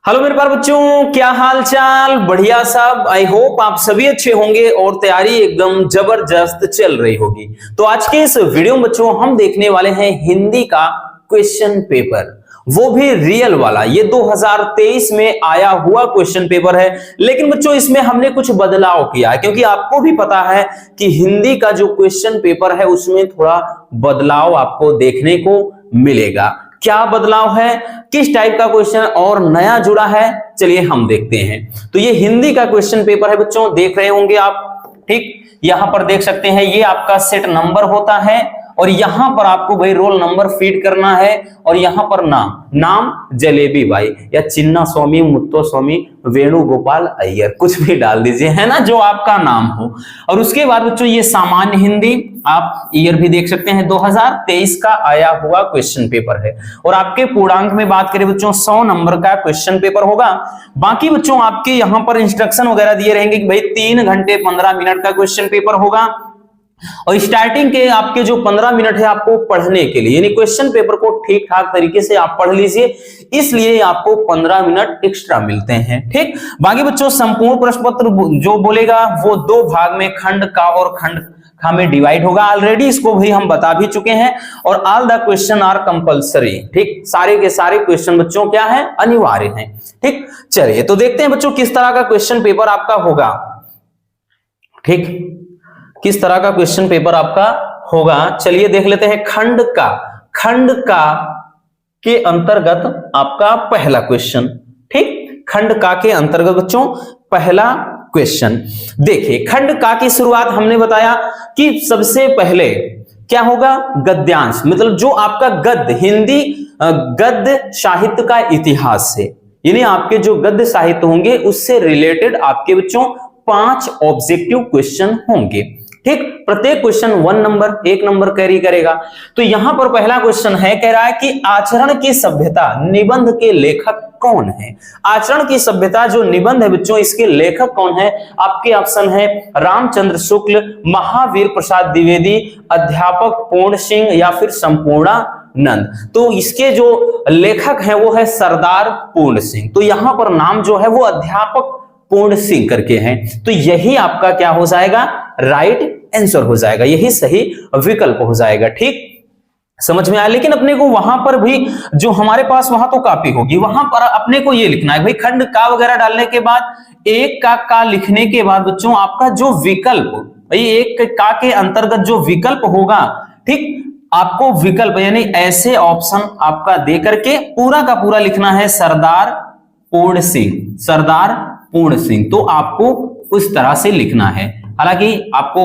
Hello मेरे प्यारे बच्चों, क्या हाल चाल। बढ़िया सब। आई होप आप सभी अच्छे होंगे और तैयारी एकदम जबरदस्त चल रही होगी। तो आज के इस वीडियो में बच्चों हम देखने वाले हैं हिंदी का क्वेश्चन पेपर, वो भी रियल वाला। ये 2023 में आया हुआ क्वेश्चन पेपर है, लेकिन बच्चों इसमें हमने कुछ बदलाव किया है, क्योंकि आपको भी पता है कि हिंदी का जो क्वेश्चन पेपर है उसमें थोड़ा बदलाव आपको देखने को मिलेगा। क्या बदलाव है, किस टाइप का क्वेश्चन और नया जुड़ा है, चलिए हम देखते हैं। तो ये हिंदी का क्वेश्चन पेपर है बच्चों, देख रहे होंगे आप। ठीक, यहां पर देख सकते हैं ये आपका सेट नंबर होता है और यहां पर आपको भाई रोल नंबर फीड करना है और यहां पर नाम जलेबी बाई या चिन्ना स्वामी, मुत्तो स्वामी, वेणुगोपाल अय्यर, कुछ भी डाल दीजिए, है ना, जो आपका नाम हो। और उसके बाद बच्चों ये सामान्य हिंदी, आप ईयर भी देख सकते हैं, 2023 का आया हुआ क्वेश्चन पेपर है। और आपके पूर्णांक में बात करें बच्चों 100 नंबर का क्वेश्चन पेपर होगा। बाकी बच्चों आपके यहां पर इंस्ट्रक्शन वगैरह दिए रहेंगे कि भाई 3 घंटे 15 मिनट का क्वेश्चन पेपर होगा और स्टार्टिंग के आपके जो 15 मिनट है आपको पढ़ने के लिए, यानी क्वेश्चन पेपर को ठीक ठाक तरीके से आप पढ़ लीजिए, इसलिए आपको 15 मिनट एक्स्ट्रा मिलते हैं। ठीक, बाकी बच्चों संपूर्ण प्रश्न पत्र जो बोलेगा वो 2 भाग में, खंड का और खंड खा में डिवाइड होगा। ऑलरेडी इसको भी हम बता भी चुके हैं। और all the question are compulsory. ठीक, सारे के सारे क्वेश्चन बच्चों क्या है, अनिवार्य हैं। ठीक, चलिए तो देखते हैं बच्चों किस तरह का क्वेश्चन पेपर आपका होगा। ठीक, किस तरह का क्वेश्चन पेपर आपका होगा, चलिए देख लेते हैं। खंड का के अंतर्गत आपका पहला क्वेश्चन। ठीक, खंड का के अंतर्गत बच्चों पहला क्वेश्चन देखिए। खंड का की शुरुआत हमने बताया कि सबसे पहले क्या होगा, गद्यांश, मतलब जो आपका गद्य, हिंदी गद्य साहित्य का इतिहास से, यानी आपके जो गद्य साहित्य होंगे उससे रिलेटेड आपके बच्चों 5 ऑब्जेक्टिव क्वेश्चन होंगे। ठीक, प्रत्येक क्वेश्चन 1 नंबर कैरी करेगा। तो यहां पर पहला क्वेश्चन है, कह रहा है कि आचरण की सभ्यता निबंध के लेखक कौन है। आचरण की सभ्यता जो निबंध है बच्चों, इसके लेखक कौन है। आपके ऑप्शन है रामचंद्र शुक्ल, महावीर प्रसाद द्विवेदी, अध्यापक पूर्ण सिंह या फिर संपूर्णानंद। तो इसके जो लेखक हैं वो है सरदार पूर्ण सिंह। तो यहां पर नाम जो है वो अध्यापक पूर्ण सिंह करके हैं। तो यही आपका क्या हो जाएगा, राइट आंसर हो जाएगा, यही सही विकल्प हो जाएगा। ठीक, समझ में आया। लेकिन अपने को वहां पर भी जो हमारे पास वहां तो कॉपी होगी, वहां पर अपने को ये लिखना है भाई, खंड का वगैरह डालने के बाद एक का लिखने के बाद बच्चों आपका जो विकल्प, भाई एक का के अंतर्गत जो विकल्प होगा, ठीक, आपको विकल्प यानी ऐसे ऑप्शन आपका दे करके पूरा का पूरा लिखना है सरदार पूर्ण सिंह, सरदार पूर्ण सिंह। तो आपको उस तरह से लिखना है। हालांकि आपको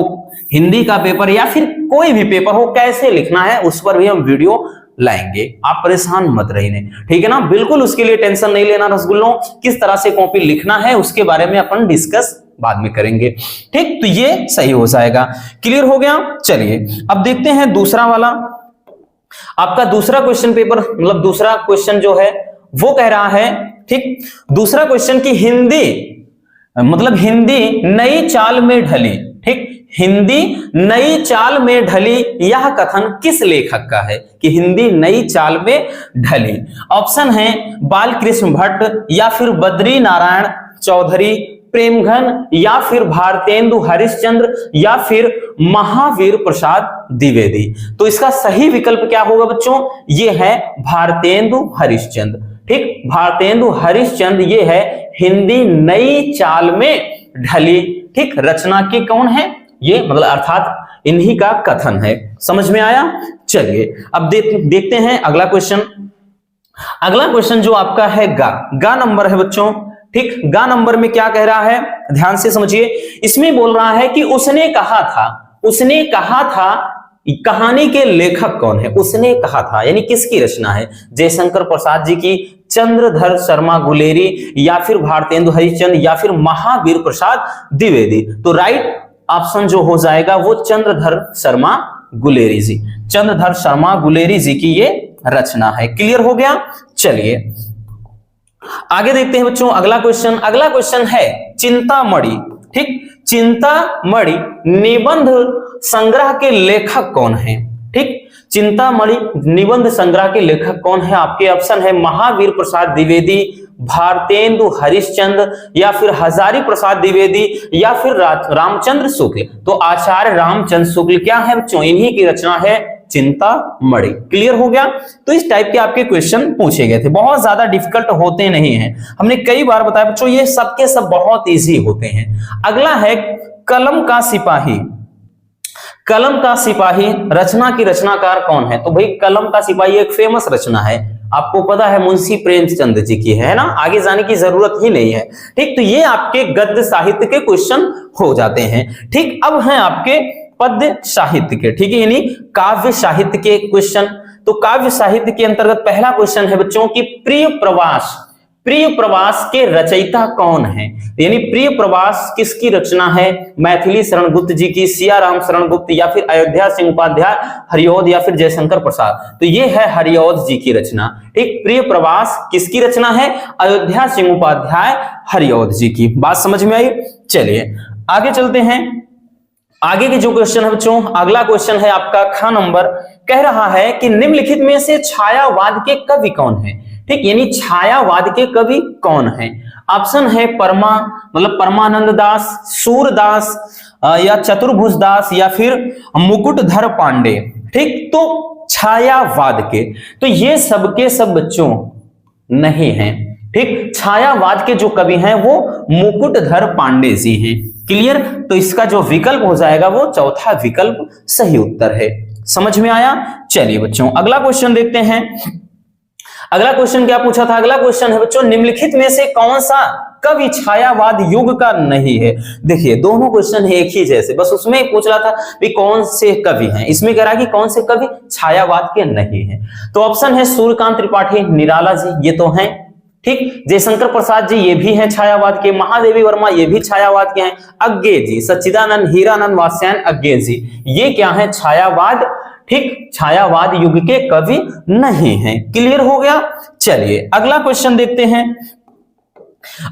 हिंदी का पेपर या फिर कोई भी पेपर हो कैसे लिखना है उस पर भी हम वीडियो लाएंगे, आप परेशान मत रहिए। ठीक है ना, बिल्कुल उसके लिए टेंशन नहीं लेना रसगुल्लों। किस तरह से कॉपी लिखना है उसके बारे में अपन डिस्कस बाद में करेंगे। ठीक, तो ये सही हो जाएगा। क्लियर हो गया। चलिए अब देखते हैं दूसरा वाला। आपका दूसरा क्वेश्चन पेपर, मतलब दूसरा क्वेश्चन जो है वो कह रहा है, ठीक, दूसरा क्वेश्चन की हिंदी, मतलब हिंदी नई चाल में ढली। ठीक, हिंदी नई चाल में ढली, यह कथन किस लेखक का है कि हिंदी नई चाल में ढली। ऑप्शन है बालकृष्ण भट्ट या फिर बद्री नारायण चौधरी, प्रेमघन या फिर भारतेंदु हरिश्चंद्र या फिर महावीर प्रसाद द्विवेदी। तो इसका सही विकल्प क्या होगा बच्चों, ये है भारतेंदु हरिश्चंद्र। ठीक, भारतेंदु हरिश्चंद्र ये है हिंदी नई चाल में ढली। ठीक, रचना की कौन है ये, मतलब अर्थात इन्हीं का कथन है। समझ में आया। चलिए अब देखते हैं अगला क्वेश्चन। अगला क्वेश्चन जो आपका है गा नंबर है बच्चों। ठीक, गा नंबर में क्या कह रहा है, ध्यान से समझिए। इसमें बोल रहा है कि उसने कहा था कहानी के लेखक कौन है। उसने कहा था यानी किसकी रचना है, जयशंकर प्रसाद जी की, चंद्रधर शर्मा गुलेरी या फिर भारतेंदु हरिश्चंद्र या फिर महावीर प्रसाद द्विवेदी। तो राइट ऑप्शन जो हो जाएगा वो चंद्रधर शर्मा गुलेरी जी, चंद्रधर शर्मा गुलेरी जी की ये रचना है। क्लियर हो गया। चलिए आगे देखते हैं बच्चों अगला क्वेश्चन है चिंतामणि। ठीक, चिंतामणि निबंध संग्रह के लेखक कौन है। ठीक, चिंतामणि निबंध संग्रह के लेखक कौन है। आपके ऑप्शन है महावीर प्रसाद द्विवेदी, भारतेंदु हरिश्चंद्र या फिर हजारी प्रसाद द्विवेदी या फिर रामचंद्र शुक्ल? तो आचार्य रामचंद्र शुक्ल क्या है बच्चों, इन्हीं की रचना है चिंतामणि। क्लियर हो गया? तो इस टाइप के आपके क्वेश्चन पूछे गए थे, बहुत ज्यादा डिफिकल्ट होते नहीं हैं, हमने कई बार बताया बच्चों, ये सबके सब बहुत इजी होते हैं। अगला है कलम का सिपाही। कलम का सिपाही रचना की रचनाकार कौन है? तो भाई कलम का सिपाही एक फेमस रचना है, आपको पता है मुंशी प्रेमचंद जी की है ना, आगे जाने की जरूरत ही नहीं है। ठीक, तो ये आपके गद्य साहित्य के क्वेश्चन हो जाते हैं। ठीक, अब हैं आपके पद्य साहित्य के, ठीक है, यानी काव्य साहित्य के क्वेश्चन। तो काव्य साहित्य के अंतर्गत पहला क्वेश्चन है बच्चों की प्रिय प्रवास। प्रिय प्रवास के रचयिता कौन है? यानी प्रिय प्रवास किसकी रचना है? मैथिली शरण गुप्त जी की, सियाराम शरण गुप्त या फिर अयोध्या सिंह उपाध्याय, हरिऔध या फिर जयशंकर प्रसाद? तो ये है हरिऔध जी की रचना। ठीक, प्रिय प्रवास किसकी रचना है? अयोध्या सिंह उपाध्याय, हरिऔध जी की। बात समझ में आई? चलिए आगे चलते हैं। आगे के जो क्वेश्चन है बच्चों, अगला क्वेश्चन है आपका ख नंबर, कह रहा है कि निम्नलिखित में से छायावाद के कवि कौन है? ठीक, यानी छायावाद के कवि कौन है? ऑप्शन है परमानंद दास, सूरदास या चतुर्भुज दास या फिर मुकुटधर पांडे। ठीक, तो छायावाद के, तो ये सबके सब बच्चों नहीं हैं। ठीक, छायावाद के जो कवि हैं वो मुकुटधर पांडे जी हैं। क्लियर? तो इसका जो विकल्प हो जाएगा वो चौथा विकल्प सही उत्तर है। समझ में आया? चलिए बच्चों अगला क्वेश्चन देखते हैं। अगला क्वेश्चन क्या पूछा था? अगला क्वेश्चन है बच्चों, निम्नलिखित में से कौन सा कवि छायावाद युग का नहीं है? देखिए दोनों क्वेश्चन है एक ही जैसे, बस उसमें पूछ रहा था कि कौन से कवि हैं, इसमें कह रहा है कि कौन से कवि छायावाद के नहीं है। तो ऑप्शन है सूर्यकांत त्रिपाठी, निराला जी, ये तो हैं। ठीक, जयशंकर प्रसाद जी ये भी हैं छायावाद के, महादेवी वर्मा ये भी छायावाद के हैं, अज्ञे जी, सच्चिदानंद हीरानंद वात्स्यायन अज्ञे जी, ये क्या है? छायावाद। ठीक, छायावाद युग के कवि नहीं हैं। क्लियर हो गया? चलिए अगला क्वेश्चन देखते हैं।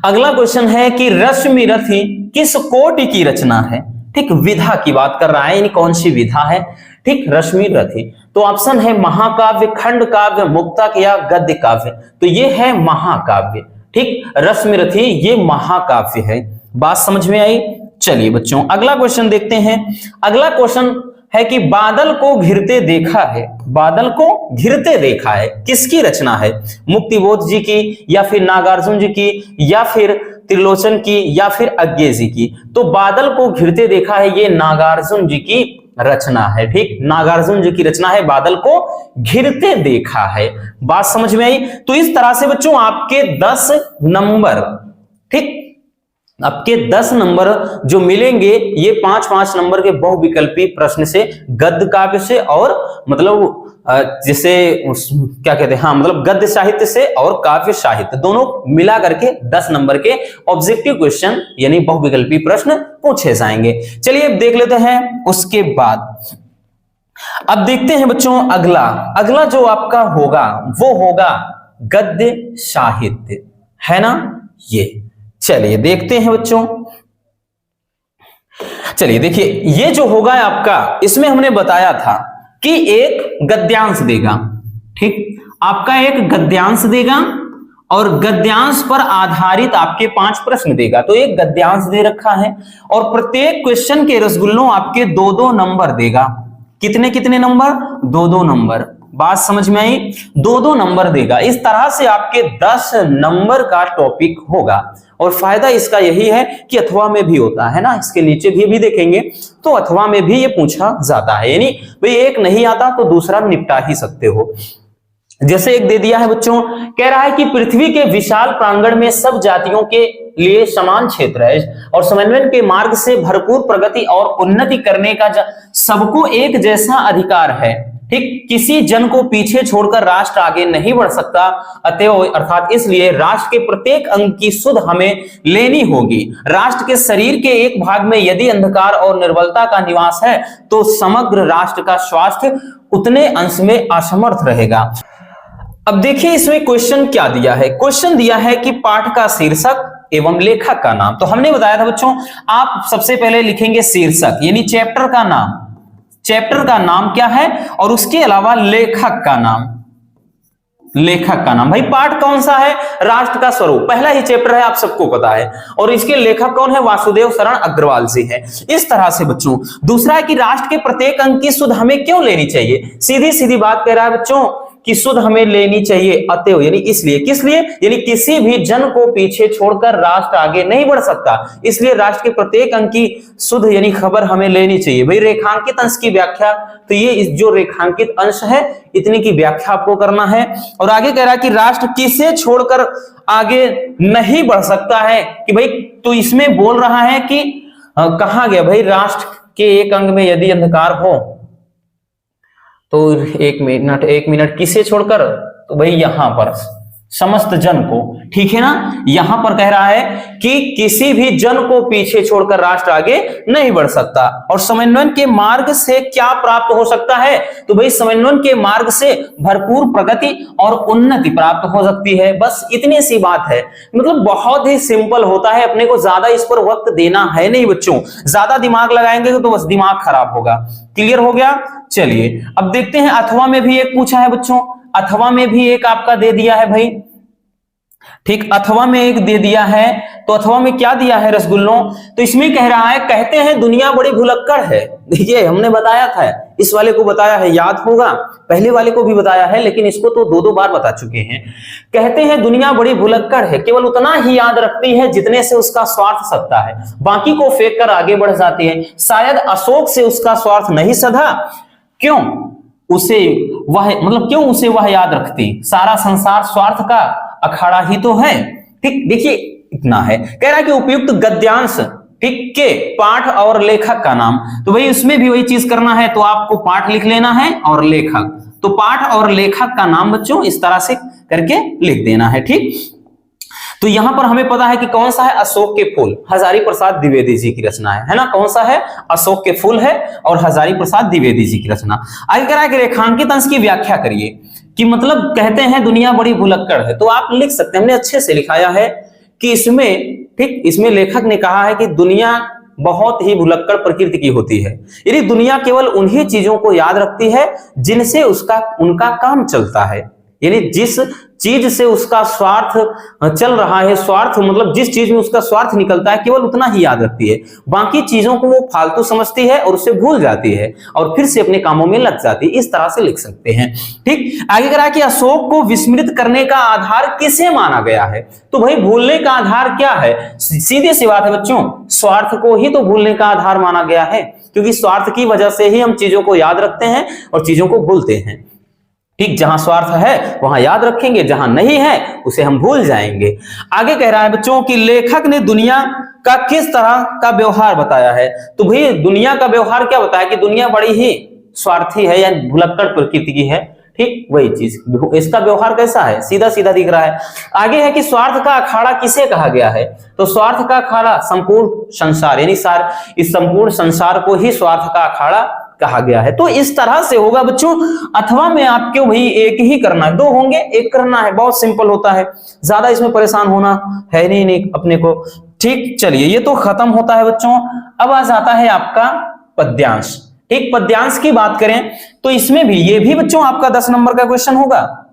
अगला क्वेश्चन है कि रश्मि रथी किस कोटि की रचना है? ठीक, विधा की बात कर रहा है, यानी कौन सी विधा है? ठीक, रश्मि रथी। तो ऑप्शन है महाकाव्य, खंड काव्य, मुक्तक या गद्य काव्य? तो ये है महाकाव्य। ठीक, रश्मि रथी ये महाकाव्य है। बात समझ में आई? चलिए बच्चों अगला क्वेश्चन देखते हैं। अगला क्वेश्चन है कि बादल को घिरते देखा है। बादल को घिरते देखा है किसकी रचना है? मुक्तिबोध जी की या फिर नागार्जुन जी की या फिर त्रिलोचन की या फिर अज्ञे जी की? तो बादल को घिरते देखा है ये नागार्जुन जी की रचना है। ठीक, नागार्जुन जी की रचना है, बादल को घिरते देखा है। बात समझ में आई? तो इस तरह से बच्चों आपके 10 नंबर, ठीक, आपके 10 नंबर जो मिलेंगे ये 5-5 नंबर के बहुविकल्पी प्रश्न से, गद्य काव्य से और मतलब जिसे क्या कहते हैं, हाँ मतलब गद्य साहित्य से और काव्य साहित्य दोनों मिला करके 10 नंबर के ऑब्जेक्टिव क्वेश्चन यानी बहुविकल्पी प्रश्न पूछे जाएंगे। चलिए अब देख लेते हैं। उसके बाद अब देखते हैं बच्चों अगला जो आपका होगा वो होगा गद्य साहित्य, है ना ये। चलिए देखते हैं बच्चों। चलिए देखिए ये जो होगा आपका, इसमें हमने बताया था कि एक गद्यांश देगा। ठीक, आपका एक गद्यांश देगा और गद्यांश पर आधारित आपके 5 प्रश्न देगा। तो एक गद्यांश दे रखा है और प्रत्येक क्वेश्चन के रसगुल्लों आपके 2-2 नंबर देगा। कितने कितने नंबर? 2-2 नंबर। बात समझ में आई? 2-2 नंबर देगा। इस तरह से आपके 10 नंबर का टॉपिक होगा और फायदा इसका यही है कि अथवा में भी होता है ना, इसके नीचे भी देखेंगे तो अथवा में भी ये पूछा जाता है, यानी भाई एक नहीं आता तो दूसरा निपटा ही सकते हो। जैसे एक दे दिया है बच्चों, कह रहा है कि पृथ्वी के विशाल प्रांगण में सब जातियों के लिए समान क्षेत्र है और समन्वय के मार्ग से भरपूर प्रगति और उन्नति करने का सबको एक जैसा अधिकार है। ठीक, किसी जन को पीछे छोड़कर राष्ट्र आगे नहीं बढ़ सकता। अतएव अर्थात इसलिए राष्ट्र के प्रत्येक अंग की सुध हमें लेनी होगी। राष्ट्र के शरीर के एक भाग में यदि अंधकार और निर्बलता का निवास है तो समग्र राष्ट्र का स्वास्थ्य उतने अंश में असमर्थ रहेगा। अब देखिए इसमें क्वेश्चन क्या दिया है। क्वेश्चन दिया है कि पाठ का शीर्षक एवं लेखक का नाम। तो हमने बताया था बच्चों, आप सबसे पहले लिखेंगे शीर्षक यानी चैप्टर का नाम, चैप्टर का नाम क्या है और उसके अलावा लेखक का नाम। लेखक का नाम। भाई पाठ कौन सा है? राष्ट्र का स्वरूप, पहला ही चैप्टर है, आप सबको पता है। और इसके लेखक कौन है? वासुदेव शरण अग्रवाल जी है। इस तरह से बच्चों, दूसरा है कि राष्ट्र के प्रत्येक अंक की सुध हमें क्यों लेनी चाहिए? सीधी सीधी बात कह रहा है बच्चों कि सुध हमें लेनी चाहिए, अतएव यानी इसलिए, किस लिए? यानी किसी भी जन को पीछे छोड़कर राष्ट्र आगे नहीं बढ़ सकता, इसलिए राष्ट्र के प्रत्येक अंक की सुध यानी खबर हमें लेनी चाहिए। भाई रेखांकित अंश की व्याख्या, तो ये जो रेखांकित अंश है इतनी की व्याख्या आपको करना है। और आगे कह रहा है कि राष्ट्र किसे छोड़कर आगे नहीं बढ़ सकता है, कि भाई तो इसमें बोल रहा है कि कहा गया भाई राष्ट्र के एक अंग में यदि अंधकार हो तो एक मिनट किसे छोड़कर? तो भाई यहां पर समस्त जन को, ठीक है ना। यहां पर कह रहा है कि किसी भी जन को पीछे छोड़कर राष्ट्र आगे नहीं बढ़ सकता। और समन्वयन के मार्ग से क्या प्राप्त हो सकता है? तो भाई समन्वयन के मार्ग से भरपूर प्रगति और उन्नति प्राप्त हो सकती है। बस इतनी सी बात है, मतलब बहुत ही सिंपल होता है, अपने को ज्यादा इस पर वक्त देना है नहीं बच्चों। ज्यादा दिमाग लगाएंगे तो बस दिमाग खराब होगा। क्लियर हो गया? चलिए अब देखते हैं, अथवा में भी एक पूछा है बच्चों, अथवा में भी एक आपका दे दिया है भाई, ठीक, अथवा में एक दे दिया है। तो अथवा में क्या दिया है रसगुल्लों? तो इसमें कह रहा है, कहते हैं दुनिया बड़ी भुलक्कड़ है। देखिए हमने बताया था, इस वाले को बताया है, याद होगा, पहले वाले को भी बताया है, लेकिन इसको तो दो दो बार बता चुके हैं। कहते हैं दुनिया बड़ी भुलक्कड़ है, केवल उतना ही याद रखती है जितने से उसका स्वार्थ सधता है, बाकी को फेंक कर आगे बढ़ जाती है। शायद अशोक से उसका स्वार्थ नहीं सधा, क्यों उसे वह याद रखती? सारा संसार स्वार्थ का अखाड़ा ही तो है। ठीक, देखिए इतना है। कह रहा है कि उपयुक्त गद्यांश, ठीक, के पाठ और लेखक का नाम। तो भाई उसमें भी वही चीज करना है, तो आपको पाठ लिख लेना है और लेखक, तो पाठ और लेखक का नाम बच्चों इस तरह से करके लिख देना है। ठीक, तो यहां पर हमें पता है कि कौन सा है? अशोक के फूल, हजारी प्रसाद द्विवेदी जी की रचना है ना। कौन सा है? अशोक के फूल है और हजारी प्रसाद द्विवेदी जी की रचना। आगे कह रहा है कि रेखांकित अंश की व्याख्या करिए, कि मतलब कहते हैं दुनिया बड़ी भुलक्कड़ है, तो आप लिख सकते हैं, हमने अच्छे से लिखाया है कि इसमें, ठीक, इसमें लेखक ने कहा है कि दुनिया बहुत ही भुलक्कड़ प्रकृति की होती है, यानी दुनिया केवल उन्हीं चीजों को याद रखती है जिनसे उनका काम चलता है, यानी जिस चीज से उसका स्वार्थ चल रहा है, स्वार्थ मतलब जिस चीज में उसका स्वार्थ निकलता है केवल उतना ही याद रखती है, बाकी चीजों को वो फालतू समझती है और उसे भूल जाती है और फिर से अपने कामों में लग जाती है। इस तरह से लिख सकते हैं। ठीक, आगे कह रहा है कि अशोक को विस्मृत करने का आधार किसे माना गया है? तो भाई भूलने का आधार क्या है? सीधी सी बात है बच्चों, स्वार्थ को ही तो भूलने का आधार माना गया है, क्योंकि स्वार्थ की वजह से ही हम चीजों को याद रखते हैं और चीजों को भूलते हैं। ठीक, जहां स्वार्थ है वहां याद रखेंगे, जहां नहीं है उसे हम भूल जाएंगे। आगे कह रहा है बच्चों कि लेखक ने दुनिया का किस तरह का व्यवहार बताया है? तो भाई दुनिया का व्यवहार क्या बताया? कि दुनिया बड़ी ही स्वार्थी है या भुलक्कड़ प्रकृति की है। ठीक, वही चीज, इसका व्यवहार कैसा है? सीधा सीधा दिख रहा है। आगे है कि स्वार्थ का अखाड़ा किसे कहा गया है? तो स्वार्थ का अखाड़ा संपूर्ण संसार, यानी इस संपूर्ण संसार को ही स्वार्थ का अखाड़ा कहा गया है। तो इस तरह से होगा बच्चों। अथवा में आपको भाई एक ही करना है, दो होंगे एक करना है, बहुत सिंपल होता है, ज्यादा इसमें परेशान होना है नहीं अपने को। ठीक, चलिए ये तो खत्म होता है बच्चों। अब आ जाता है आपका पद्यांश। ठीक, पद्यांश की बात करें तो इसमें भी, ये भी बच्चों आपका 10 नंबर का क्वेश्चन होगा।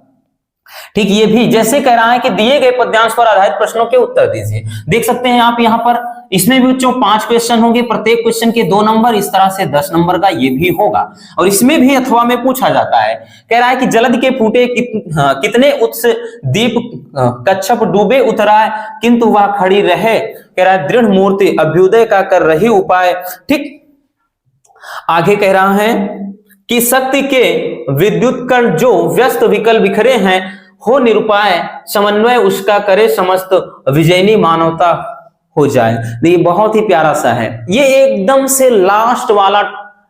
ठीक, ये भी जैसे कह रहा है कि दिए गए पद्यांश पर आधारित प्रश्नों के उत्तर दीजिए। देख सकते हैं आप यहाँ पर, इसमें भी बच्चों 5 क्वेश्चन होंगे, प्रत्येक क्वेश्चन के 2 नंबर, इस तरह से 10 नंबर का ये भी होगा। और इसमें भी अथवा में पूछा जाता है, कह रहा है कि जलद के फूटे कितने उत्स दीप कच्छप डूबे उतराए, किंतु वह खड़ी रहे, कह रहा है दृढ़ मूर्ति अभ्युदय का कर रही उपाय। ठीक, आगे कह रहा है कि शक्ति के विद्युत कण जो व्यस्त विकल बिखरे हैं, हो निरुपाय समन्वय उसका करे, समस्त विजयनी मानवता हो जाए। ये बहुत ही प्यारा सा है, ये एकदम से लास्ट वाला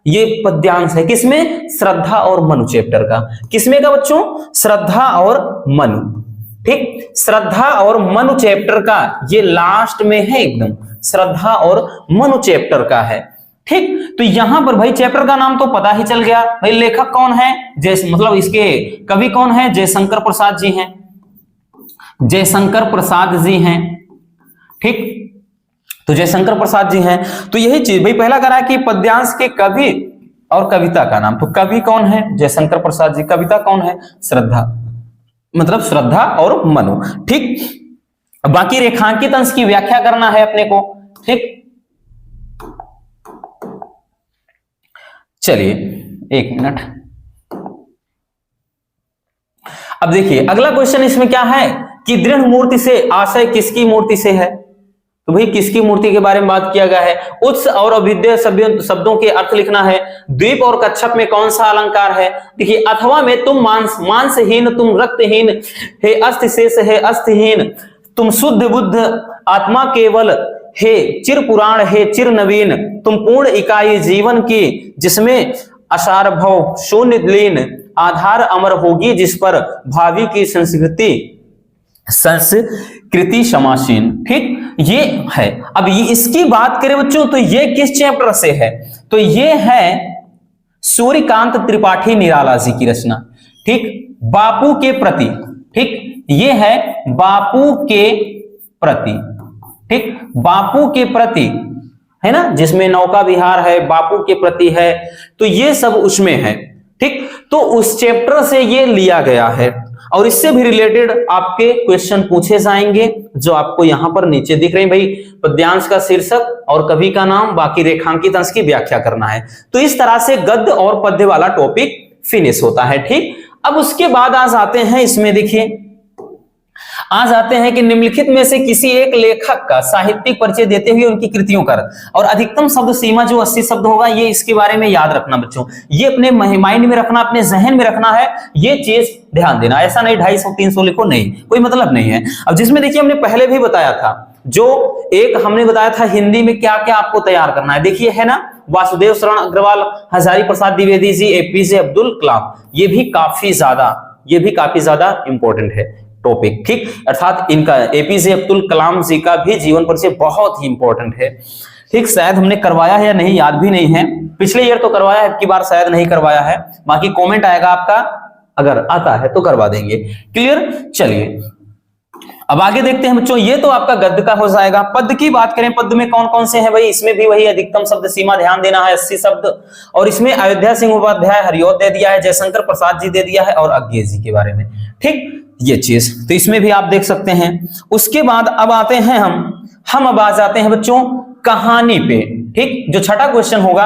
ये पद्यांश है। किसमें? श्रद्धा और मनु चैप्टर का। किसमें का बच्चों? श्रद्धा और मनु। ठीक, श्रद्धा और मनु चैप्टर का ये लास्ट में है, एकदम श्रद्धा और मनु चैप्टर का है। ठीक, तो यहां पर भाई चैप्टर का नाम तो पता ही चल गया। भाई लेखक कौन है? मतलब इसके कवि कौन है? जयशंकर प्रसाद जी हैं, जयशंकर प्रसाद जी हैं। ठीक, तो जयशंकर प्रसाद जी हैं। तो यही चीज भाई पहला करा कि पद्यांश के कवि और कविता का नाम। तो कवि कौन है? जयशंकर प्रसाद जी। कविता कौन है? श्रद्धा। मतलब श्रद्धा और मनु। ठीक, बाकी रेखांकित अंश की व्याख्या करना है अपने को। ठीक, चलिए 1 मिनट। अब देखिए अगला क्वेश्चन इसमें क्या है कि दृढ़ मूर्ति से आशय किसकी मूर्ति से है? तो भाई किसकी मूर्ति के बारे में बात किया गया है? उत्स और अभिधेय शब्दों के अर्थ लिखना है। द्वीप और कच्छप में कौन सा अलंकार है? देखिए अथवा में तुम मांसहीन, तुम रक्तहीन, हे अस्थि शेष, हे अस्थिहीन, तुम शुद्ध बुद्ध आत्मा केवल, हे चिर पुराण, हे चिर नवीन, तुम पूर्ण इकाई जीवन की, जिसमें असार भव शून्य लीन, आधार अमर होगी जिस पर भावी की संस्कृति समासीन। ठीक, ये है। अब ये इसकी बात करें बच्चों तो ये किस चैप्टर से है? तो ये है सूर्यकांत त्रिपाठी निराला जी की रचना। ठीक, बापू के प्रति। ठीक, ये है बापू के प्रति। ठीक, बापू के प्रति है ना, जिसमें नौका विहार है, बापू के प्रति है, तो ये सब उसमें है। ठीक, तो उस चैप्टर से ये लिया गया है और इससे भी रिलेटेड आपके क्वेश्चन पूछे जाएंगे जो आपको यहां पर नीचे दिख रहे हैं। भाई पद्यांश का शीर्षक और कवि का नाम, बाकी रेखांकित अंश की व्याख्या करना है। तो इस तरह से गद्य और पद्य वाला टॉपिक फिनिश होता है। ठीक, अब उसके बाद आज आते हैं इसमें, देखिए आज आते हैं कि निम्नलिखित में से किसी एक लेखक का साहित्यिक परिचय देते हुए उनकी कृतियों का और अधिकतम शब्द सीमा जो 80 शब्द होगा, ये इसके बारे में याद रखना बच्चों, ये अपने माइंड में रखना, अपने जहन में रखना है, ये चीज ध्यान देना। ऐसा नहीं 250-300 लिखो, नहीं, कोई मतलब नहीं है। अब जिसमें देखिए हमने पहले भी बताया था, जो एक हमने बताया था हिंदी में क्या क्या आपको तैयार करना है, देखिए है ना, वासुदेव शरण अग्रवाल, हजारी प्रसाद द्विवेदी जी, एपीजे अब्दुल कलाम, ये भी काफी ज्यादा इंपॉर्टेंट है टॉपिक। ठीक, अर्थात इनका एपीजे अब्दुल कलाम जी का भी जीवन परिचय बहुत ही इंपॉर्टेंट है। ठीक, शायद हमने करवाया है या नहीं याद भी नहीं है, पिछले ईयर तो करवाया है, अब की बार शायद नहीं करवाया है, बाकी कमेंट आएगा आपका, अगर आता है तो करवा देंगे। क्लियर, चलिए अब आगे देखते हैं बच्चों। ये तो आपका गद्य का हो जाएगा। पद्य की बात करें, पद्य में कौन कौन से हैं भाई? इसमें भी वही अधिकतम शब्द सीमा ध्यान देना है, 80 शब्द, और इसमें अयोध्या सिंह उपाध्याय, हरिओत दे दिया है, जयशंकर प्रसाद जी दे दिया है और अज्ञे जी के बारे में। ठीक, ये चीज तो इसमें भी आप देख सकते हैं। उसके बाद अब आते हैं हम अब आ जाते हैं बच्चों कहानी पे। ठीक, जो छठा क्वेश्चन होगा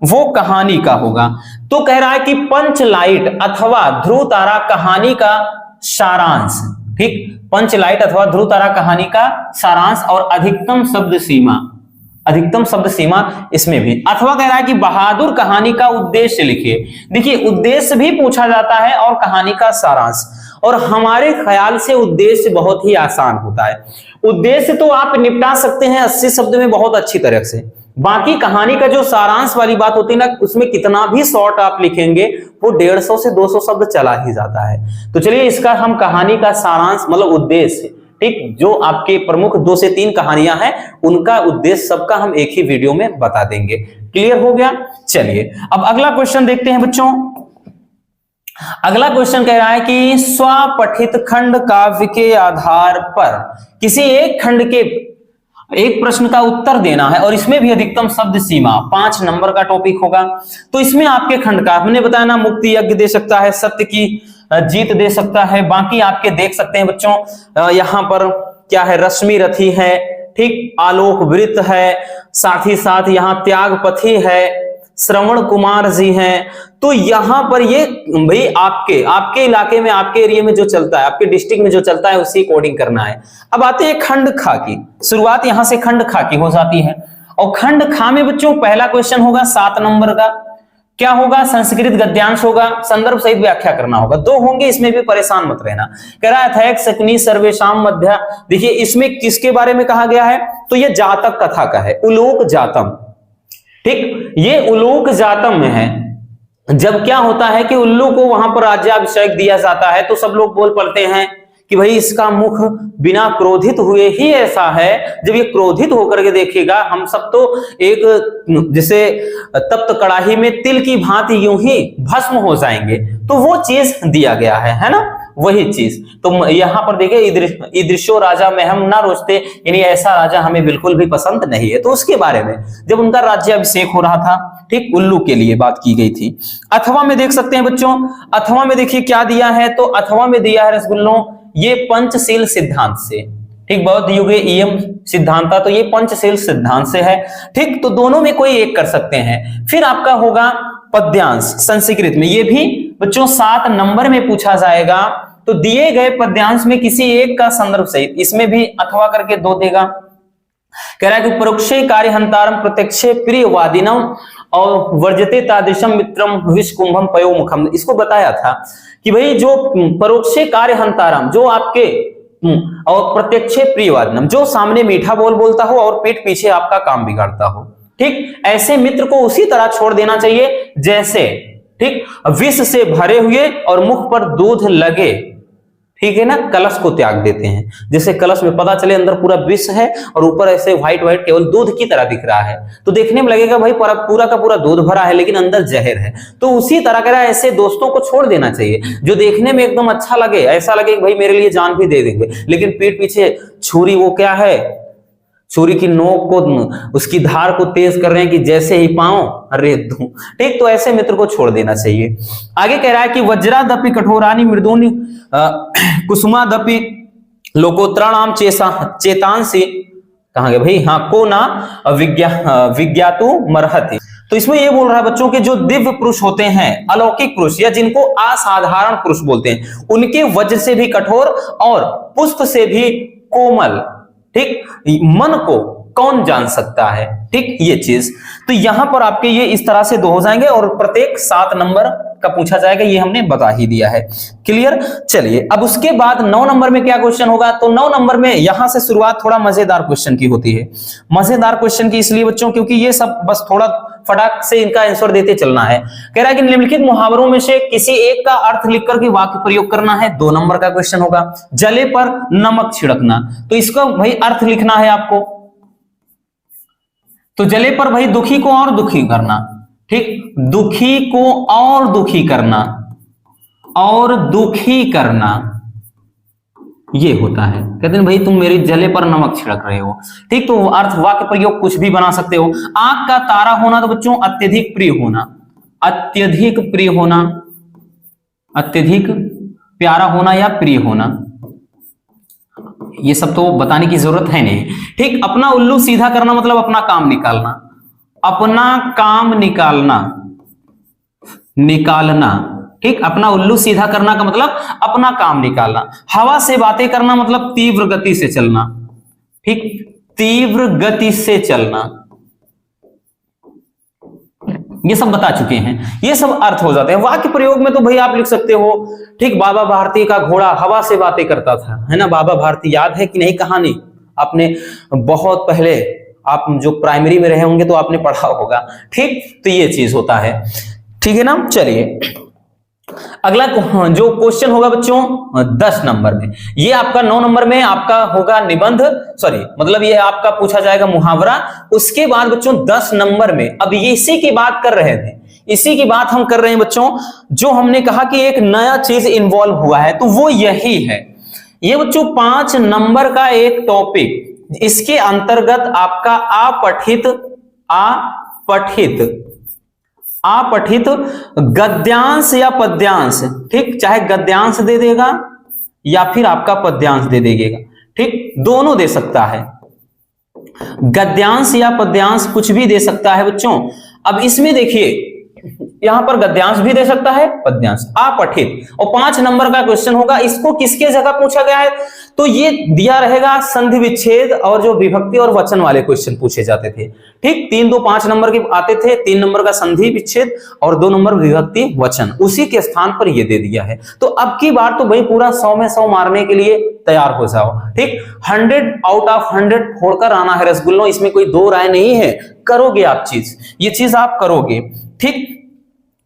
वो कहानी का होगा। तो कह रहा है कि पंचलाइट अथवा ध्रुव तारा कहानी का सारांश। ठीक, पंचलाइट अथवा ध्रुव तारा कहानी का सारांश और अधिकतम शब्द सीमा इसमें भी। अथवा कह रहा है कि बहादुर कहानी का उद्देश्य लिखिए। देखिए उद्देश्य भी पूछा जाता है और कहानी का सारांश, और हमारे ख्याल से उद्देश्य बहुत ही आसान होता है। उद्देश्य तो आप निपटा सकते हैं 80 शब्द में बहुत अच्छी तरह से, बाकी कहानी का जो सारांश वाली बात होती है ना, उसमें कितना भी शॉर्ट आप लिखेंगे वो 150 से 200 शब्द चला ही जाता है। तो चलिए इसका हम कहानी का सारांश मतलब उद्देश्य, ठीक, जो आपके प्रमुख 2 से 3 कहानियां हैं उनका उद्देश्य सबका हम एक ही वीडियो में बता देंगे। क्लियर हो गया? चलिए अब अगला क्वेश्चन देखते हैं बच्चों। अगला क्वेश्चन कह रहा है कि स्वपठित खंड काव्य के आधार पर किसी एक खंड के एक प्रश्न का उत्तर देना है, और इसमें भी अधिकतम शब्द सीमा 5 नंबर का टॉपिक होगा। तो इसमें आपके खंड का हमने बताया ना, मुक्ति यज्ञ दे सकता है, सत्य की जीत दे सकता है, बाकी आपके देख सकते हैं बच्चों यहां पर क्या है, रश्मि रथी है, ठीक, आलोक वृत्त है, साथ ही साथ यहाँ त्यागपथी है, श्रवण कुमार जी हैं। तो यहां पर ये भाई आपके इलाके में, आपके एरिया में जो चलता है, आपके डिस्ट्रिक्ट में जो चलता है उसी अकॉर्डिंग करना है। अब आते हैं खंड खा की, शुरुआत यहां से खंड खा की हो जाती है, और खंड खा में बच्चों पहला क्वेश्चन होगा 7 नंबर का, क्या होगा, संस्कृत गद्यांश होगा, संदर्भ सहित व्याख्या करना होगा। 2 होंगे, इसमें भी परेशान मत रहना। कह रहा है शकुनी सर्वेशाम मध्य। देखिए इसमें किसके बारे में कहा गया है, तो ये जातक कथा का है, उलोक जातम, ठीक, ये उलोक जातम में है। जब क्या होता है कि उल्लू को वहां पर राज्याभिषेक दिया जाता है तो सब लोग बोल पड़ते हैं कि भाई इसका मुख बिना क्रोधित हुए ही ऐसा है, जब ये क्रोधित होकर के देखेगा हम सब तो एक जैसे तप्त कड़ाही में तिल की भांति यूं ही भस्म हो जाएंगे। तो वो चीज दिया गया है ना, वही चीज। तो यहां पर देखिए ईदृशो राजा में हम ना रोचते, यानी ऐसा राजा हमें बिल्कुल भी पसंद नहीं है। तो उसके बारे में जब उनका राज्याभिषेक हो रहा था ठीक, उल्लू के लिए बात की गई थी। अथवा में देख सकते हैं बच्चों, अथवा में देखिए क्या दिया है, तो अथवा में दिया है रसगुल्लों ये पंचशील सिद्धांत से, ठीक, बौद्ध युगे इयम सिद्धांता, तो ये पंचशील सिद्धांत से है, ठीक। तो दोनों में कोई एक कर सकते हैं। फिर आपका होगा पद्यांश संस्कृत में, ये भी बच्चों 7 नंबर में पूछा जाएगा। तो दिए गए पद्यांश में किसी एक का संदर्भ सहित, इसमें भी अथवा करके 2 देगा। कह रहा है कि परोक्षे कार्यहंतारम प्रत्यक्षे प्रियवादिनम और वर्जते तादृशम मित्रम विषकुंभम पयोमुखम। इसको बताया था कि भाई जो परोक्षे कार्यहंतारम, जो आपके और प्रत्यक्षे प्रियवादिनम, जो सामने मीठा बोल बोलता हो और पीठ पीछे आपका काम बिगाड़ता हो, ठीक, ऐसे मित्र को उसी तरह छोड़ देना चाहिए जैसे, ठीक, विष से भरे हुए और मुख पर दूध लगे, ठीक है ना, कलश को त्याग देते हैं। जैसे कलश में पता चले अंदर पूरा विष है और ऊपर ऐसे व्हाइट व्हाइट केवल दूध की तरह दिख रहा है, तो देखने में लगेगा भाई पूरा का पूरा दूध भरा है लेकिन अंदर जहर है। तो उसी तरह का ऐसे दोस्तों को छोड़ देना चाहिए जो देखने में एकदम अच्छा लगे, ऐसा लगे कि भाई मेरे लिए जान भी दे देंगे, लेकिन पीठ पीछे छुरी, वो क्या है, छुरी की नोक को, उसकी धार को तेज कर रहे हैं कि जैसे ही पाओ अरे दूं, ठीक। तो ऐसे मित्र को छोड़ देना चाहिए। आगे कह रहा है कि वज्रादपि कठोरानि मृदूनि कुसुमादपि लोकोत्तराणाम चेतांसी, कहां गए भाई, हाँ, को ना विज्ञातु मरहति। तो इसमें ये बोल रहा है बच्चों के जो दिव्य पुरुष होते हैं, अलौकिक पुरुष, या जिनको असाधारण पुरुष बोलते हैं, उनके वज्र से भी कठोर और पुष्प से भी कोमल, ठीक, मन को कौन जान सकता है, ठीक, ये चीज। तो यहां पर आपके ये इस तरह से 2 हो जाएंगे और प्रत्येक 7 नंबर का पूछा जाएगा, ये हमने बता ही दिया है। क्लियर। चलिए अब उसके बाद 9 नंबर में क्या क्वेश्चन होगा, तो 9 नंबर में यहां से शुरुआत थोड़ा मजेदार क्वेश्चन की होती है। मजेदार क्वेश्चन की इसलिए बच्चों क्योंकि ये सब बस थोड़ा फटाक से इनका आंसर देते चलना है। कह रहा है कि निम्नलिखित मुहावरों में से किसी एक का अर्थ लिखकर के वाक्य प्रयोग करना है। 2 नंबर का क्वेश्चन होगा। जले पर नमक छिड़कना, तो इसका भाई अर्थ लिखना है आपको। तो जले पर भाई दुखी को और दुखी करना, ठीक, दुखी को और दुखी करना, और दुखी करना, ये होता है। कहते हैं भाई तुम मेरी जले पर नमक छिड़क रहे हो, ठीक। तो अर्थ वाक्य प्रयोग कुछ भी बना सकते हो। आंख का तारा होना, तो बच्चों अत्यधिक प्रिय होना, अत्यधिक प्रिय होना, अत्यधिक प्यारा होना या प्रिय होना, ये सब तो बताने की जरूरत है नहीं, ठीक। अपना उल्लू सीधा करना मतलब अपना काम निकालना, अपना काम निकालना, निकालना, ठीक। अपना उल्लू सीधा करना का मतलब अपना काम निकालना। हवा से बातें करना मतलब तीव्र गति से चलना, ठीक, तीव्र गति से चलना, ये सब बता चुके हैं। ये सब अर्थ हो जाते हैं। वाक्य प्रयोग में तो भाई आप लिख सकते हो, ठीक, बाबा भारती का घोड़ा हवा से बातें करता था, है ना। बाबा भारती याद है कि नहीं कहानी, आपने बहुत पहले, आप जो प्राइमरी में रहे होंगे तो आपने पढ़ा होगा, ठीक। तो ये चीज होता है, ठीक है ना। चलिए अगला जो क्वेश्चन होगा बच्चों 10 नंबर में, ये आपका 9 नंबर में आपका होगा निबंध, सॉरी मतलब ये आपका पूछा जाएगा मुहावरा। उसके बाद बच्चों 10 नंबर में, अब ये इसी की बात कर रहे थे, इसी की बात हम कर रहे हैं बच्चों, जो हमने कहा कि एक नया चीज इन्वॉल्व हुआ है, तो वो यही है। ये बच्चों 5 नंबर का एक टॉपिक, इसके अंतर्गत आपका अपठित गद्यांश या पद्यांश, ठीक, चाहे गद्यांश दे देगा या फिर आपका पद्यांश दे देगा, ठीक, दोनों दे सकता है। गद्यांश या पद्यांश कुछ भी दे सकता है बच्चों। अब इसमें देखिए यहां पर गद्यांश भी दे सकता है, पद्यांश, अपठित, और 5 नंबर का क्वेश्चन होगा। इसको किसके जगह पूछा गया है, तो ये दिया रहेगा संधि विच्छेद और जो विभक्ति और वचन वाले क्वेश्चन पूछे जाते थे, ठीक। 3, 2, 5 नंबर के आते थे, 3 नंबर का संधि विच्छेद और 2 नंबर विभक्ति वचन, उसी के स्थान पर ये दे दिया है। तो अब की बार तो भाई पूरा 100 में 100 मारने के लिए तैयार हो जाओ, ठीक। 100 आउट ऑफ 100 फोड़कर आना है रसगुल्लों, इसमें कोई 2 राय नहीं है। करोगे आप चीज, ये चीज आप करोगे, ठीक।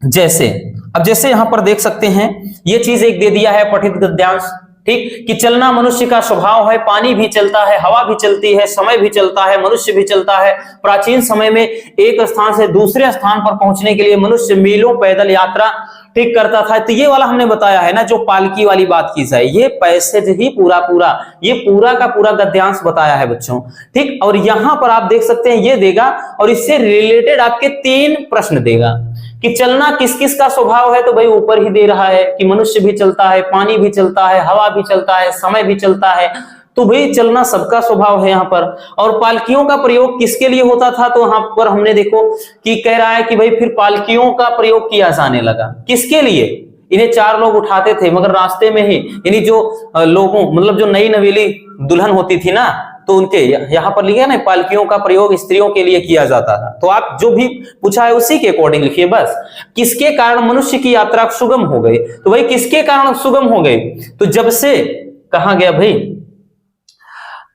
जैसे अब जैसे यहां पर देख सकते हैं, ये चीज एक दे दिया है पठित गद्यांश, ठीक, कि चलना मनुष्य का स्वभाव है, पानी भी चलता है, हवा भी चलती है, समय भी चलता है, मनुष्य भी चलता है। प्राचीन समय में एक स्थान से दूसरे स्थान पर पहुंचने के लिए मनुष्य मीलों पैदल यात्रा ठीक करता था। तो ये वाला हमने बताया है ना, जो पालकी वाली बात की जाए, ये पैसेज ही ये पूरा का पूरा गद्यांश बताया है बच्चों, ठीक। और यहां पर आप देख सकते हैं ये देगा और इससे रिलेटेड आपके 3 प्रश्न देगा कि चलना किस किस का स्वभाव है, तो भाई ऊपर ही दे रहा है कि मनुष्य भी चलता है, पानी भी चलता है, हवा भी चलता है, समय भी चलता है, तो भाई चलना सबका स्वभाव है यहाँ पर। और पालकियों का प्रयोग किसके लिए होता था, तो यहाँ पर हमने देखो कि कह रहा है कि भाई फिर पालकियों का प्रयोग किया जाने लगा। किसके लिए? इन्हें 4 लोग उठाते थे, मगर रास्ते में ही इन्हीं जो लोगों मतलब जो नई नवेली दुल्हन होती थी ना, तो उनके यहाँ पर लिखा ना, पालकियों का प्रयोग स्त्रियों के लिए किया जाता था। तो आप जो भी पूछा है उसी के अकॉर्डिंग लिखिए बस। किसके कारण मनुष्य की यात्रा सुगम हो गई, तो भाई किसके कारण सुगम हो गई, तो जब से कहा गया भाई,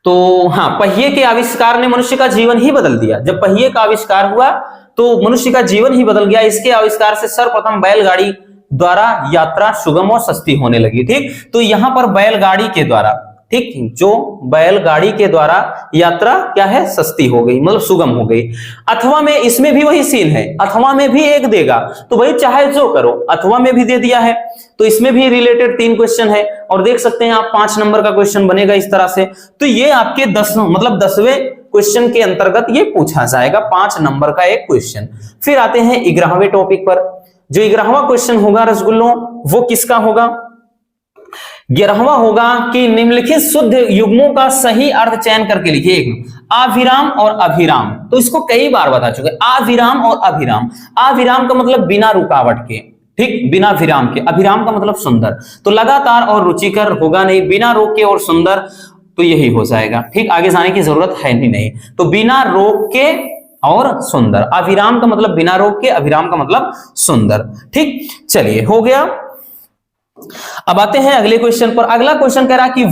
तो हाँ, पहिए के आविष्कार ने मनुष्य का जीवन ही बदल दिया। जब पहिए का आविष्कार हुआ तो मनुष्य का जीवन ही बदल गया। इसके आविष्कार से सर्वप्रथम बैलगाड़ी द्वारा यात्रा सुगम और सस्ती होने लगी, ठीक। तो यहां पर बैलगाड़ी के द्वारा, ठीक, जो बैलगाड़ी के द्वारा यात्रा क्या है, सस्ती हो गई, मतलब सुगम हो गई। अथवा में इसमें भी वही सीन है, अथवा में भी एक देगा, तो भाई चाहे जो करो, अथवा में भी दे दिया है, तो इसमें भी रिलेटेड 3 क्वेश्चन है। और देख सकते हैं आप 5 नंबर का क्वेश्चन बनेगा इस तरह से। तो ये आपके 10वें क्वेश्चन के अंतर्गत ये पूछा जाएगा, 5 नंबर का एक क्वेश्चन। फिर आते हैं 11वें टॉपिक पर। जो 11वां क्वेश्चन होगा रसगुल्लों, वो किसका होगा? 11वां होगा कि निम्नलिखित शुद्ध युग्मों का सही अर्थ चयन करके लिखिए। अविराम और अभिराम, तो इसको कई बार बता चुके। अविराम और अभिराम, अविराम का मतलब बिना रुकावट के, ठीक, बिना विराम के। अभिराम का मतलब सुंदर, तो लगातार और रुचिकर होगा नहीं, बिना रोक के और सुंदर, तो यही हो जाएगा, ठीक। आगे जाने की जरूरत है ही नहीं, तो बिना रोक के और सुंदर। अविराम का मतलब बिना रोक के, अभिराम का मतलब सुंदर, ठीक। चलिए, हो गया। अब आते हैं अगले क्वेश्चन पर। अगला क्वेश्चन कह रहा है कि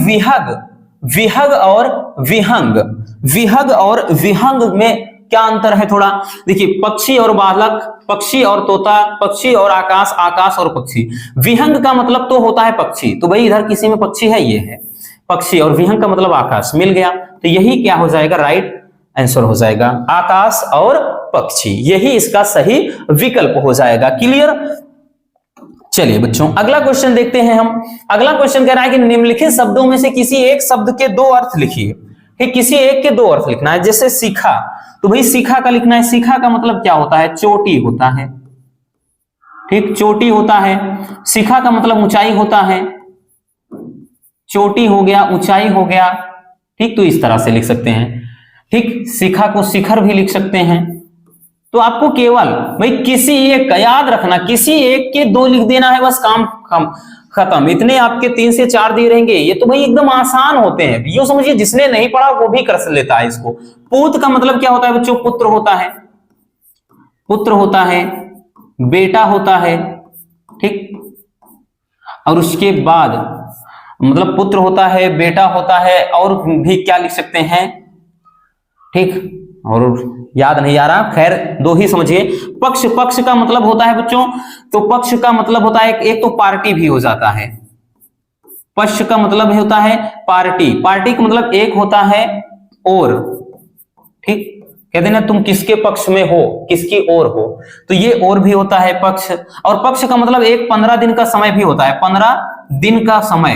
विहग और विहंग, विहग और विहंग में क्या अंतर है थोड़ा देखिए। पक्षी और बालक, पक्षी और तोता, पक्षी और आकाश, आकाश और पक्षी। विहंग का मतलब तो होता है पक्षी, तो भाई इधर किसी में पक्षी है, ये है पक्षी, और विहंग का मतलब आकाश, मिल गया। तो यही क्या हो जाएगा, राइट आंसर हो जाएगा, आकाश और पक्षी, यही इसका सही विकल्प हो जाएगा। क्लियर? चलिए बच्चों, अगला क्वेश्चन देखते हैं हम। अगला क्वेश्चन कह रहा है कि निम्नलिखित शब्दों में से किसी एक शब्द के 2 अर्थ लिखिए, ठीक, किसी एक के 2 अर्थ लिखना है। जैसे सीखा, तो भाई सीखा का लिखना है। सीखा का मतलब क्या होता है, चोटी होता है, ठीक, चोटी होता है। सीखा का मतलब ऊंचाई होता है, चोटी हो गया, ऊंचाई हो गया, ठीक। तो इस तरह से लिख सकते हैं, ठीक। सीखा को शिखर भी लिख सकते हैं। तो आपको केवल भाई किसी एक का याद रखना, किसी एक के 2 लिख देना है, बस काम खत्म। इतने आपके 3 से 4 दिए रहेंगे, ये तो भाई एकदम आसान होते हैं। यूं समझिए जिसने नहीं पढ़ा वो भी कर लेता है इसको। पूत का मतलब क्या होता है बच्चों, पुत्र होता है, पुत्र होता है, बेटा होता है, ठीक। और उसके बाद मतलब पुत्र होता है, बेटा होता है, और भी क्या लिख सकते हैं, ठीक, और याद नहीं आ रहा, खैर 2 ही समझिए। पक्ष, पक्ष का मतलब होता है बच्चों, तो पक्ष का मतलब होता है एक तो पार्टी भी हो जाता है। पक्ष का मतलब होता है पार्टी, पार्टी का मतलब एक होता है और, ठीक, कहते ना तुम किसके पक्ष में हो, किसकी ओर हो, तो ये और भी होता है पक्ष। और पक्ष का मतलब एक 15 दिन का समय भी होता है, 15 दिन का समय,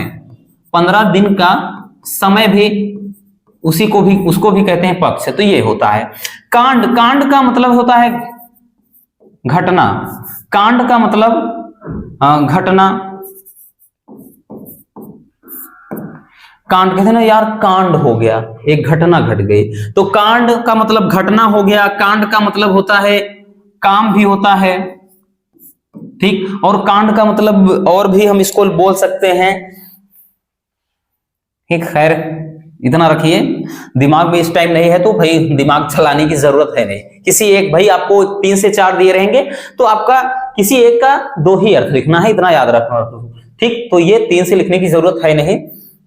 15 दिन का समय भी, उसको भी कहते हैं पक्ष। तो ये होता है कांड, कांड का मतलब होता है घटना, कांड का मतलब घटना। कांड कहते हैं ना यार, कांड हो गया, एक घटना घट गई, तो कांड का मतलब घटना हो गया। कांड का मतलब होता है काम भी होता है, ठीक। और कांड का मतलब और भी हम इसको बोल सकते हैं, ठीक। खैर इतना रखिए, दिमाग में इस टाइम नहीं है तो भाई दिमाग चलाने की जरूरत है नहीं। किसी एक, भाई आपको 3 से 4 दिए रहेंगे तो आपका किसी एक का 2 ही अर्थ लिखना है, इतना याद रखना, ठीक। तो ये 3 से लिखने की जरूरत है नहीं,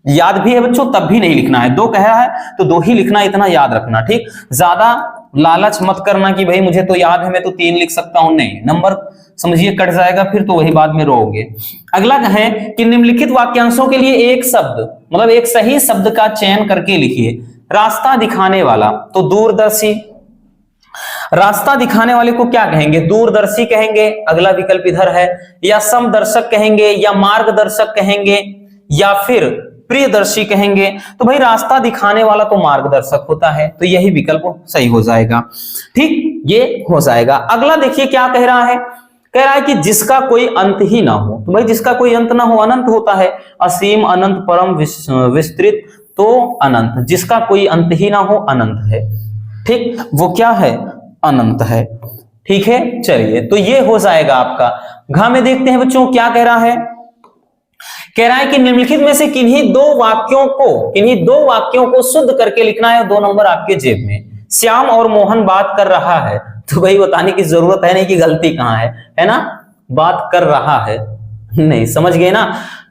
याद भी है बच्चों तब भी नहीं लिखना है। 2 कहा है तो 2 ही लिखना, इतना याद रखना, ठीक। ज्यादा लालच मत करना कि भाई मुझे तो याद है मैं तो 3 लिख सकता हूं, नहीं, नंबर समझिए कट जाएगा, फिर तो वही बाद में रोओगे। अगला है कि निम्नलिखित वाक्यांशों के लिए एक शब्द, मतलब एक सही शब्द का चयन करके लिखिए। रास्ता दिखाने वाला, तो दूरदर्शी। रास्ता दिखाने वाले को क्या कहेंगे? दूरदर्शी कहेंगे, अगला विकल्प इधर है, या समदर्शक कहेंगे, या मार्गदर्शक कहेंगे, या फिर प्रियदर्शी कहेंगे। तो भाई रास्ता दिखाने वाला तो मार्गदर्शक होता है, तो यही विकल्प सही हो जाएगा। ठीक, ये हो जाएगा। अगला देखिए क्या कह रहा है, कह रहा है कि जिसका कोई अंत ही ना हो। तो भाई जिसका कोई अंत ना हो अनंत होता है, असीम, अनंत, परम, विस्तृत, तो अनंत। जिसका कोई अंत ही ना हो अनंत है। ठीक, वो क्या है? अनंत है। ठीक है, चलिए तो ये हो जाएगा आपका। घ में देखते हैं बच्चों क्या कह रहा है, कह रहा है कि निम्नलिखित में से किन्हीं दो वाक्यों को शुद्ध करके लिखना है। 2 नंबर आपके जेब में। श्याम और मोहन बात कर रहा है, तो भाई बताने की जरूरत है नहीं कि गलती कहां है ना? बात कर रहा है, नहीं समझ गए ना?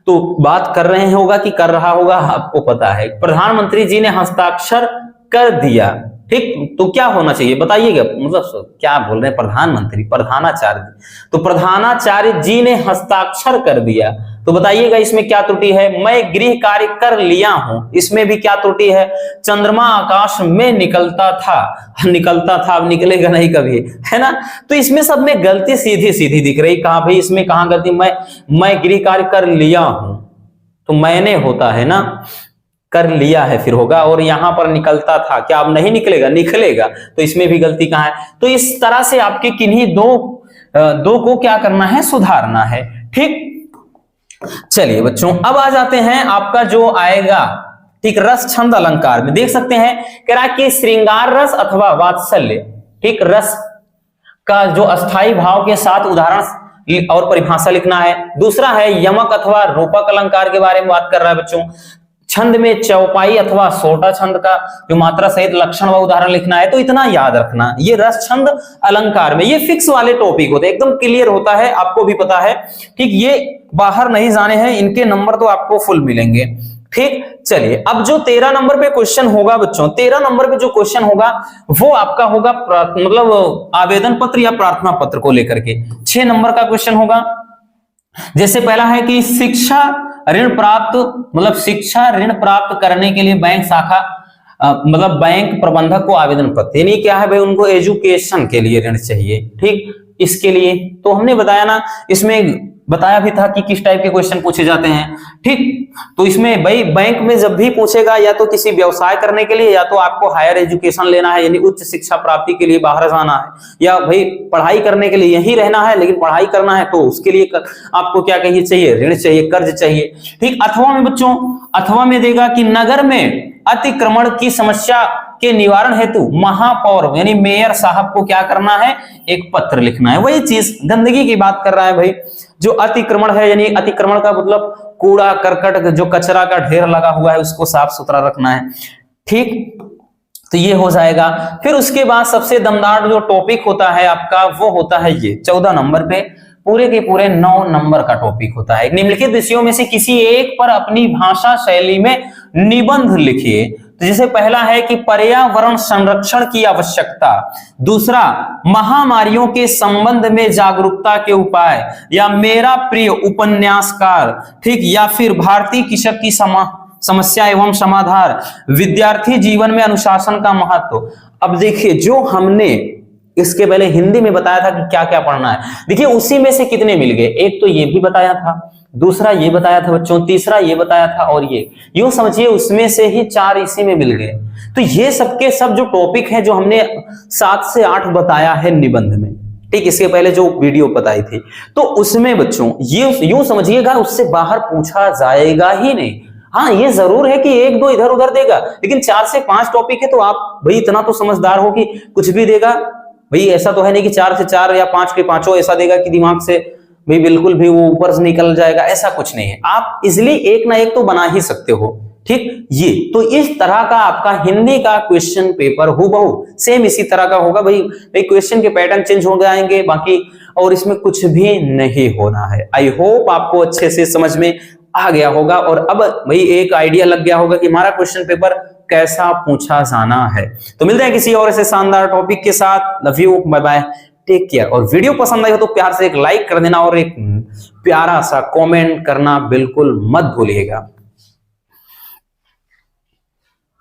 तो बात कर रहे होगा कि कर रहा होगा, आपको पता है। प्रधानमंत्री जी ने हस्ताक्षर कर दिया। ठीक, तो क्या होना चाहिए बताइएगा, मतलब क्या बोल रहे हैं? प्रधानमंत्री, प्रधानाचार्य। तो प्रधानाचार्य जी ने हस्ताक्षर कर दिया, तो बताइएगा इसमें क्या त्रुटि है? मैं गृह कार्य कर लिया हूं, इसमें भी क्या त्रुटि है? चंद्रमा आकाश में निकलता था, अब निकलेगा नहीं कभी, है ना? तो इसमें सब में गलती सीधी सीधी दिख रही। कहां भाई इसमें कहां गलती? मैं गृह कार्य कर लिया हूं, तो मैंने होता है ना, कर लिया है फिर होगा, और यहां पर निकलता था, क्या अब नहीं निकलेगा? निकलेगा। तो इसमें भी गलती कहां है? तो इस तरह से आपके किन्हीं दो को क्या करना है? सुधारना है। ठीक, चलिए बच्चों अब आ जाते हैं आपका जो आएगा, ठीक, रस छंद अलंकार में देख सकते हैं, कह रहा है कि श्रृंगार रस अथवा वात्सल्य। ठीक, रस का जो अस्थाई भाव के साथ उदाहरण और परिभाषा लिखना है। दूसरा है यमक अथवा रूपक अलंकार के बारे में बात कर रहा है बच्चों। छंद में चौपाई अथवा सोटा छंद का जो मात्रा सहित लक्षण व उदाहरण लिखना है। तो इतना याद रखना, ये रस छंद अलंकार में ये फिक्स वाले टॉपिक होते हैं, एकदम क्लियर होता है, आपको भी पता है। ठीक, ये बाहर नहीं जाने हैं, इनके नंबर तो आपको फुल मिलेंगे। ठीक, चलिए अब जो 13 नंबर पे क्वेश्चन होगा बच्चों, 13 नंबर पे जो क्वेश्चन होगा वो आपका होगा मतलब आवेदन पत्र या प्रार्थना पत्र को लेकर के। 6 नंबर का क्वेश्चन होगा। जैसे पहला है कि शिक्षा ऋण प्राप्त करने के लिए बैंक शाखा मतलब बैंक प्रबंधक को आवेदन पत्र, यानी क्या है भाई, उनको एजुकेशन के लिए ऋण चाहिए। ठीक, इसके लिए तो हमने बताया ना, इसमें बताया भी था कि किस टाइप के क्वेश्चन पूछे जाते हैं। ठीक, तो इसमें भाई बैंक में जब भी पूछेगा या तो किसी व्यवसाय करने के लिए, या तो आपको हायर एजुकेशन लेना है यानी उच्च शिक्षा प्राप्ति के लिए बाहर जाना है, या भाई पढ़ाई करने के लिए यहीं रहना है लेकिन पढ़ाई करना है, तो उसके लिए आपको क्या कहिए चाहिए? ऋण चाहिए, कर्ज चाहिए। ठीक, अथवा में बच्चों, अथवा में देगा कि नगर में अतिक्रमण की समस्या के निवारण हेतु महापौर यानी मेयर साहब को क्या करना है? एक पत्र लिखना है। वही चीज गंदगी की बात कर रहा है भाई। जो अतिक्रमण है यानी अतिक्रमण का मतलब कूड़ा करकट जो कचरा का ढेर लगा हुआ है उसको साफ सुथरा रखना है। ठीक, तो ये हो जाएगा। फिर उसके बाद सबसे दमदार जो टॉपिक होता है आपका वो होता है ये 14 नंबर पे, पूरे के पूरे 9 नंबर का टॉपिक होता है। निम्नलिखित विषयों में से किसी एक पर अपनी भाषा शैली में निबंध लिखिए। तो जैसे पहला है कि पर्यावरण संरक्षण की आवश्यकता, दूसरा महामारियों के संबंध में जागरूकता के उपाय, या मेरा प्रिय उपन्यासकार, ठीक, या फिर भारतीय कृषक की समस्या एवं समाधान, विद्यार्थी जीवन में अनुशासन का महत्व। अब देखिए जो हमने इसके पहले हिंदी में बताया था कि क्या क्या पढ़ना है, देखिए उसी में से कितने मिल गए। एक तो ये भी बताया था, दूसरा ये बताया था बच्चों, तीसरा ये बताया था, और ये यूं समझिए उसमें से ही 4 इसी में मिल गए। तो ये सबके सब जो टॉपिक है जो हमने 7 से 8 बताया है निबंध में, ठीक, इसके पहले जो वीडियो बताई थी, तो उसमें बच्चों ये यूं समझिएगा उससे बाहर पूछा जाएगा ही नहीं। हाँ ये जरूर है कि 1-2 इधर उधर देगा, लेकिन 4 से 5 टॉपिक है तो आप भाई इतना तो समझदार हो कि कुछ भी देगा भाई। ऐसा तो है नहीं कि 4 से 4 या 5 के 5 ऐसा देगा कि दिमाग से भाई बिल्कुल भी वो ऊपर से निकल जाएगा, ऐसा कुछ नहीं है। आप इजिली एक ना एक तो बना ही सकते हो। ठीक, ये तो इस तरह का आपका हिंदी का क्वेश्चन पेपर हूबहू सेम इसी तरह का होगा भाई। क्वेश्चन के पैटर्न चेंज हो जाएंगे बाकी, और इसमें कुछ भी नहीं होना है। आई होप आपको अच्छे से समझ में आ गया होगा, और अब भाई एक आइडिया लग गया होगा कि हमारा क्वेश्चन पेपर कैसा पूछा जाना है। तो मिलते हैं किसी और ऐसे शानदार टॉपिक के साथ। Love you, bye bye, take care. और वीडियो पसंद आई हो तो प्यार से एक लाइक कर देना और एक प्यारा सा कमेंट करना बिल्कुल मत भूलिएगा।